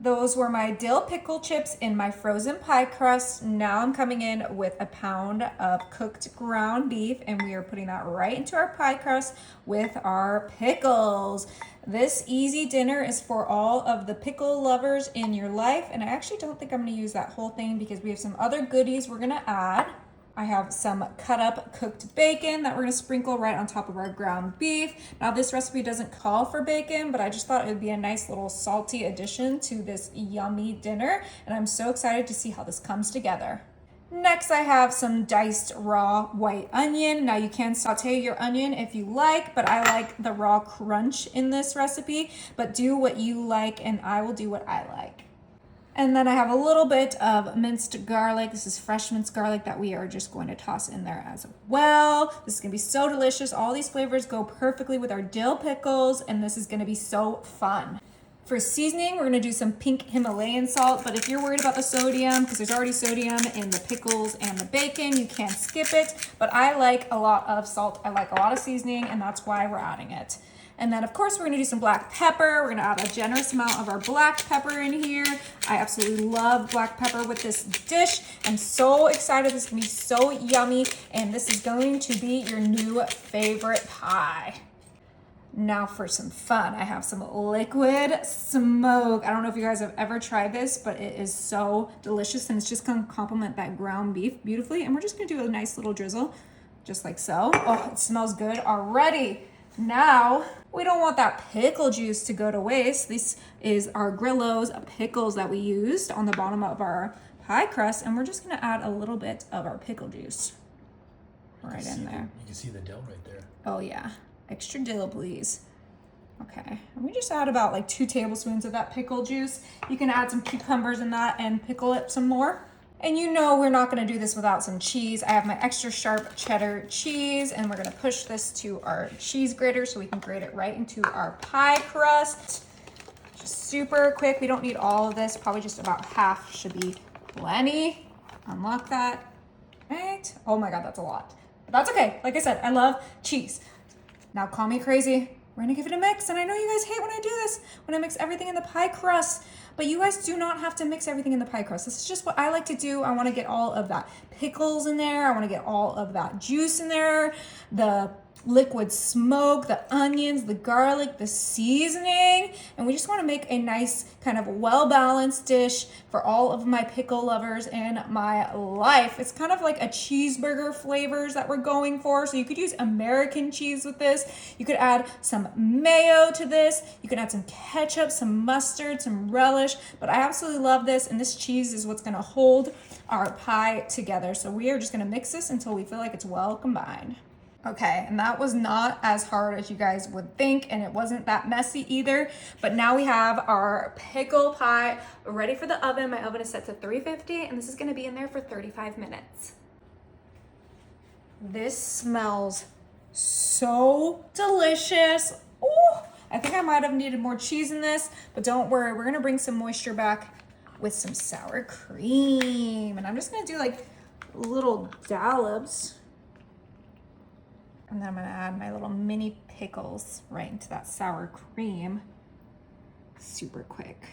Those were my dill pickle chips in my frozen pie crust. Now I'm coming in with a pound of cooked ground beef, and we are putting that right into our pie crust with our pickles. This easy dinner is for all of the pickle lovers in your life, and I actually don't think I'm gonna use that whole thing because we have some other goodies we're gonna add. I have some cut up cooked bacon that we're gonna sprinkle right on top of our ground beef. Now this recipe doesn't call for bacon, but I just thought it would be a nice little salty addition to this yummy dinner, and I'm so excited to see how this comes together. Next, I have some diced raw white onion. Now you can saute your onion if you like, but I like the raw crunch in this recipe, but do what you like and I will do what I like. And then I have a little bit of minced garlic. This is fresh minced garlic that we are just going to toss in there as well. This is gonna be so delicious. All these flavors go perfectly with our dill pickles, and this is gonna be so fun. For seasoning, we're gonna do some pink Himalayan salt, but if you're worried about the sodium, because there's already sodium in the pickles and the bacon, you can skip it. But I like a lot of salt. I like a lot of seasoning, and that's why we're adding it. And then of course we're gonna do some black pepper. We're gonna add a generous amount of our black pepper in here. I absolutely love black pepper with this dish. I'm so excited, this is gonna be so yummy, and this is going to be your new favorite pie. Now for some fun, I have some liquid smoke. I don't know if you guys have ever tried this, but it is so delicious, and it's just gonna complement that ground beef beautifully. And we're just gonna do a nice little drizzle, just like so. Oh, it smells good already. Now, we don't want that pickle juice to go to waste. This is our Grillo's pickles that we used on the bottom of our pie crust, and we're just gonna add a little bit of our pickle juice right in there. You can see the dill right there. Oh yeah, extra dill please. Okay, and we just add about like 2 tablespoons of that pickle juice. You can add some cucumbers in that and pickle it some more. And you know we're not gonna do this without some cheese. I have my extra sharp cheddar cheese, and we're gonna push this to our cheese grater so we can grate it right into our pie crust. Just super quick, we don't need all of this, probably just about half should be plenty. Unlock that, right? Oh my God, that's a lot. But that's okay, like I said, I love cheese. Now call me crazy, we're gonna give it a mix, and I know you guys hate when I do this, when I mix everything in the pie crust, but you guys do not have to mix everything in the pie crust. This is just what I like to do. I wanna get all of that pickles in there, I wanna get all of that juice in there, the liquid smoke, the onions, the garlic, the seasoning, and we just want to make a nice kind of well-balanced dish for all of my pickle lovers in my life. It's kind of like a cheeseburger flavors that we're going for, so you could use American cheese with this. You could add some mayo to this. You can add some ketchup, some mustard, some relish, but I absolutely love this, and this cheese is what's going to hold our pie together. So we are just going to mix this until we feel like it's well combined. Okay, and that was not as hard as you guys would think, and it wasn't that messy either. But now we have our pickle pie ready for the oven. My oven is set to 350, and this is gonna be in there for 35 minutes. This smells so delicious. Oh, I think I might have needed more cheese in this, but don't worry, we're gonna bring some moisture back with some sour cream. And I'm just gonna do like little dollops. And then I'm gonna add my little mini pickles right into that sour cream. Super quick.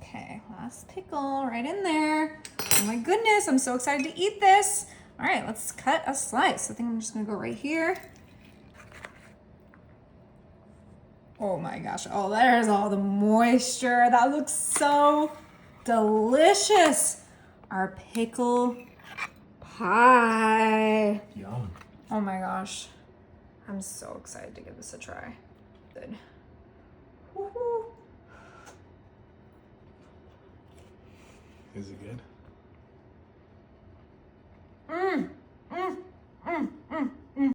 Okay, last pickle right in there. Oh my goodness, I'm so excited to eat this. All right, let's cut a slice. I think I'm just gonna go right here. Oh my gosh, oh, there's all the moisture. That looks so delicious. Our pickle pie. Yum. Oh my gosh, I'm so excited to give this a try. Good. Woo-hoo. Is it good?